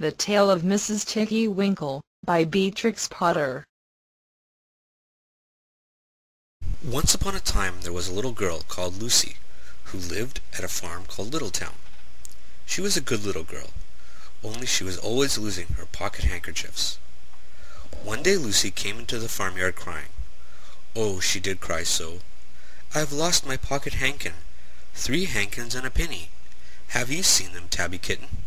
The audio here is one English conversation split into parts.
The Tale of Mrs. Tiggy-Winkle, by Beatrix Potter. Once upon a time there was a little girl called Lucy, who lived at a farm called Littletown. She was a good little girl, only she was always losing her pocket handkerchiefs. One day Lucy came into the farmyard crying. Oh, she did cry so. "I've lost my pocket hankin, 3 hankins and a penny. Have you seen them, Tabby Kitten?"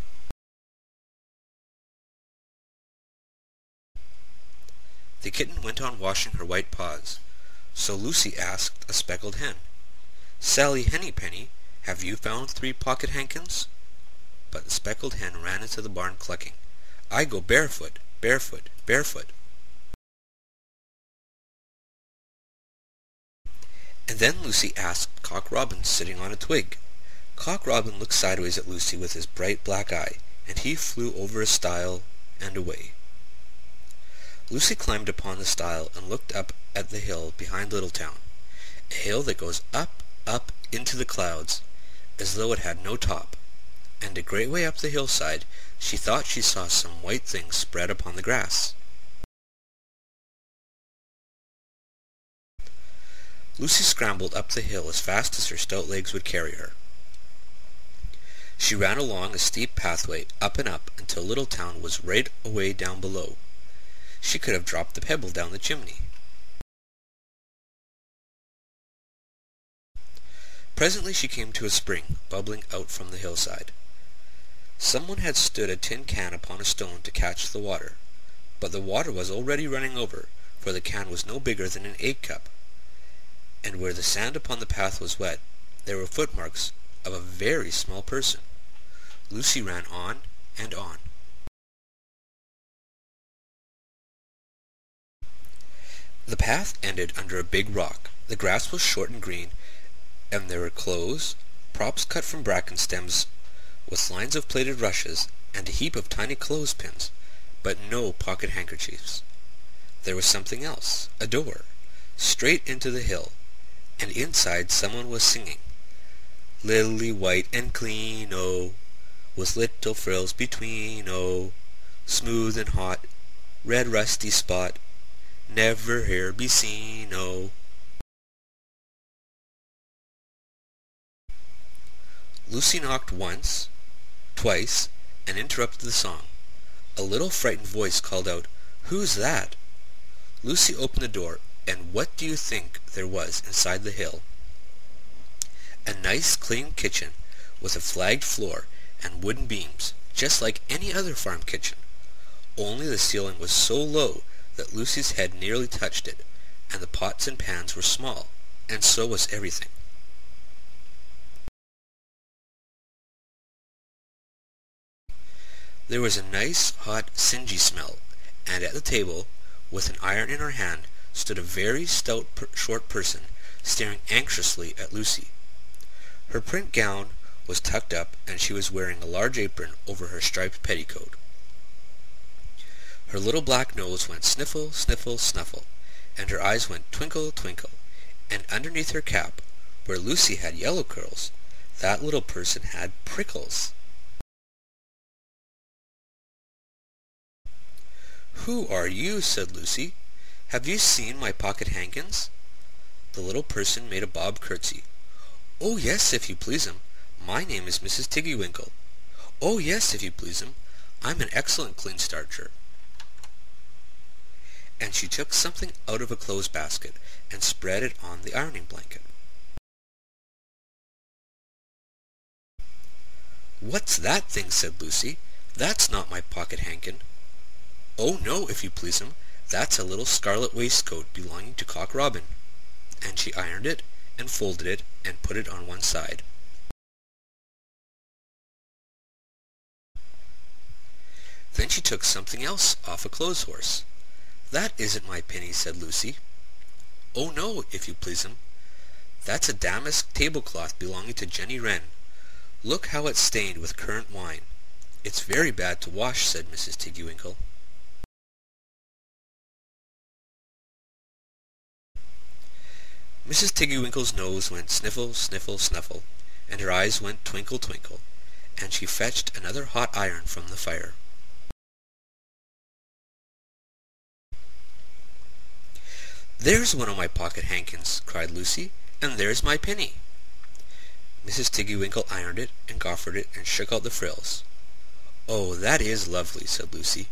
The kitten went on washing her white paws, so Lucy asked a speckled hen, "Sally Hennypenny, have you found 3 pocket hankins?" But the speckled hen ran into the barn clucking, "I go barefoot, barefoot, barefoot." And then Lucy asked Cock Robin, sitting on a twig. Cock Robin looked sideways at Lucy with his bright black eye, and he flew over a stile and away. Lucy climbed upon the stile and looked up at the hill behind Littletown, a hill that goes up, up into the clouds, as though it had no top, and a great way up the hillside she thought she saw some white things spread upon the grass. Lucy scrambled up the hill as fast as her stout legs would carry her. She ran along a steep pathway up and up until Littletown was right away down below. She could have dropped the pebble down the chimney. Presently she came to a spring bubbling out from the hillside. Someone had stood a tin can upon a stone to catch the water, but the water was already running over, for the can was no bigger than an egg cup, and where the sand upon the path was wet, there were footmarks of a very small person. Lucy ran on and on. The path ended under a big rock. The grass was short and green, and there were clothes, props cut from bracken stems, with lines of plaited rushes, and a heap of tiny clothespins, but no pocket handkerchiefs. There was something else, a door, straight into the hill, and inside someone was singing, "Lily white and clean, oh, with little frills between, oh, smooth and hot, red rusty spot, never here be seen, oh." Lucy knocked once, twice, and interrupted the song. A little frightened voice called out, "Who's that?" Lucy opened the door, and what do you think there was inside the hill? A nice clean kitchen with a flagged floor and wooden beams, just like any other farm kitchen, only the ceiling was so low that Lucy's head nearly touched it, and the pots and pans were small, and so was everything. There was a nice, hot, singy smell, and at the table, with an iron in her hand, stood a very stout, short person, staring anxiously at Lucy. Her print gown was tucked up, and she was wearing a large apron over her striped petticoat. Her little black nose went sniffle, sniffle, snuffle, and her eyes went twinkle, twinkle, and underneath her cap, where Lucy had yellow curls, that little person had prickles. "Who are you?" said Lucy. "Have you seen my pocket hankins?" The little person made a bob curtsy. "Oh yes, if you please'm. My name is Mrs. Tiggy-Winkle." "Oh yes, if you please'm. I'm an excellent clean starcher." And she took something out of a clothes basket and spread it on the ironing blanket. "What's that thing?" said Lucy. "That's not my pocket hankin." "Oh no, if you please'm. That's a little scarlet waistcoat belonging to Cock Robin." And she ironed it, and folded it, and put it on one side. Then she took something else off a clothes horse. "That isn't my penny," said Lucy. "Oh no, if you please'm. That's a damask tablecloth belonging to Jenny Wren. Look how it's stained with currant wine. It's very bad to wash," said Mrs. Tiggy-Winkle. Mrs. Tiggy-Winkle's nose went sniffle, sniffle, snuffle, and her eyes went twinkle, twinkle, and she fetched another hot iron from the fire. "There's one of my pocket hankins," cried Lucy, "and there's my penny." Mrs. Tiggy-Winkle ironed it and goffered it and shook out the frills. "Oh, that is lovely," said Lucy.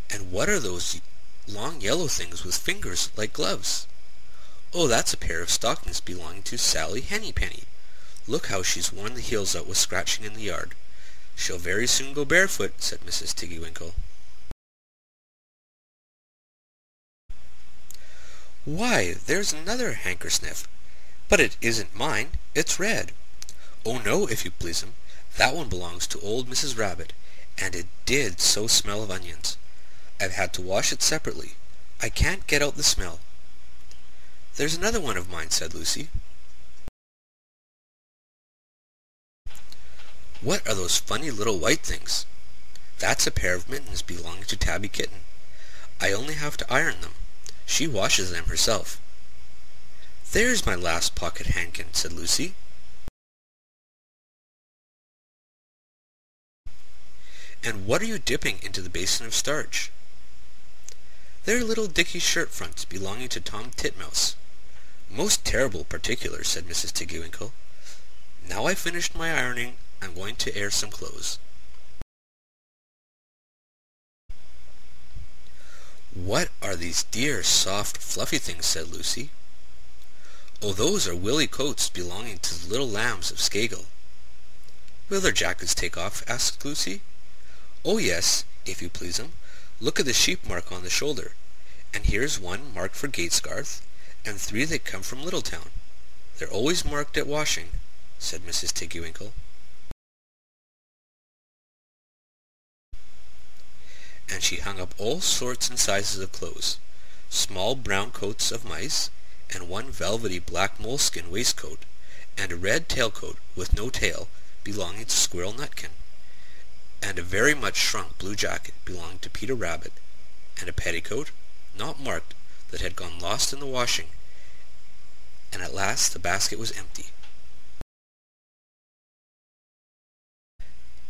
"And what are those long yellow things with fingers like gloves?" "Oh, that's a pair of stockings belonging to Sally Hennypenny. Look how she's worn the heels out with scratching in the yard. She'll very soon go barefoot," said Mrs. Tiggy-Winkle. "Why, there's another hankersniff, but it isn't mine, it's red." "Oh no, if you please'm, that one belongs to old Mrs. Rabbit, and it did so smell of onions. I've had to wash it separately. I can't get out the smell." "There's another one of mine," said Lucy. "What are those funny little white things?" "That's a pair of mittens belonging to Tabby Kitten. I only have to iron them. She washes them herself." "There's my last pocket hankin," said Lucy. "And what are you dipping into the basin of starch?" "They're little Dickie's shirt fronts belonging to Tom Titmouse." "Most terrible particulars," said Mrs. Tiggy-Winkle. "Now I've finished my ironing, I'm going to air some clothes." "What are these dear, soft, fluffy things?" said Lucy. "Oh, those are willy coats belonging to the little lambs of Skagel." "Will their jackets take off?" asked Lucy. "Oh yes, if you please'm. Look at the sheep mark on the shoulder, and here's one marked for Gatesgarth, and 3 that come from Littletown. They're always marked at washing," said Mrs. Tiggy-Winkle. And she hung up all sorts and sizes of clothes, small brown coats of mice, and one velvety black moleskin waistcoat, and a red tailcoat with no tail belonging to Squirrel Nutkin, and a very much shrunk blue jacket belonging to Peter Rabbit, and a petticoat, not marked, that had gone lost in the washing, and at last the basket was empty.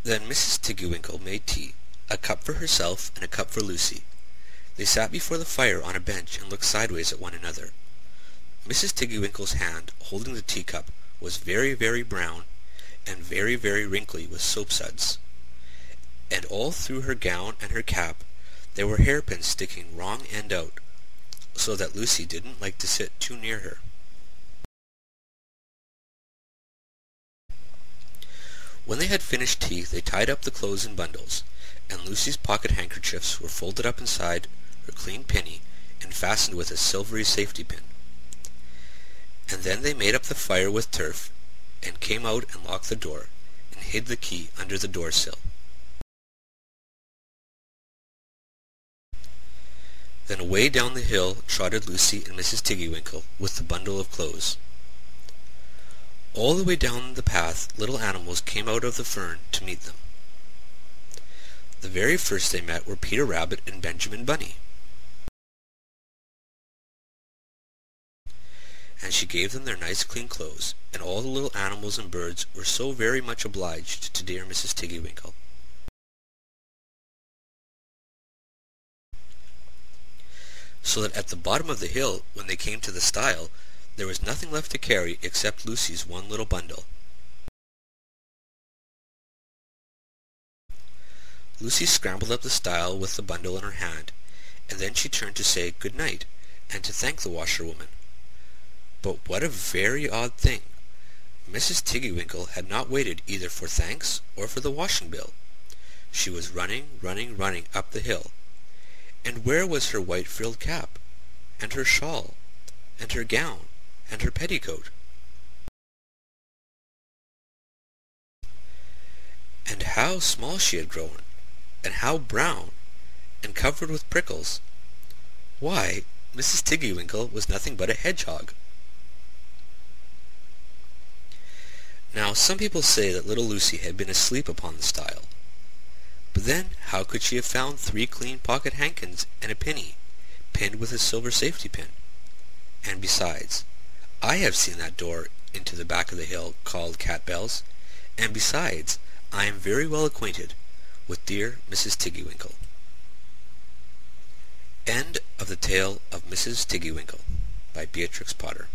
Then Mrs. Tiggy-Winkle made tea, a cup for herself and a cup for Lucy. They sat before the fire on a bench and looked sideways at one another. Mrs. Tiggy-Winkle's hand, holding the teacup, was very, very brown, and very, very wrinkly with soap suds. And all through her gown and her cap there were hairpins sticking wrong end out, so that Lucy didn't like to sit too near her. When they had finished tea, they tied up the clothes in bundles, and Lucy's pocket handkerchiefs were folded up inside her clean penny and fastened with a silvery safety pin. And then they made up the fire with turf, and came out and locked the door, and hid the key under the door-sill. Then away down the hill trotted Lucy and Mrs. Tiggy-Winkle with the bundle of clothes. All the way down the path little animals came out of the fern to meet them. The very first they met were Peter Rabbit and Benjamin Bunny. And she gave them their nice clean clothes, and all the little animals and birds were so very much obliged to dear Mrs. Tiggy-Winkle. So that at the bottom of the hill, when they came to the stile, there was nothing left to carry except Lucy's one little bundle. Lucy scrambled up the stile with the bundle in her hand, and then she turned to say good night, and to thank the washerwoman. But what a very odd thing! Mrs. Tiggy-Winkle had not waited either for thanks or for the washing bill. She was running, running, running up the hill. And where was her white frilled cap, and her shawl, and her gown, and her petticoat? And how small she had grown, and how brown, and covered with prickles! Why, Mrs. Tiggy-Winkle was nothing but a hedgehog. Now, some people say that little Lucy had been asleep upon the stile. But then, how could she have found 3 clean pocket hankins and a penny, pinned with a silver safety pin? And besides, I have seen that door into the back of the hill called Cat Bell's, and besides, I am very well acquainted with dear Mrs. Tiggy-Winkle. End of the Tale of Mrs. Tiggy-Winkle by Beatrix Potter.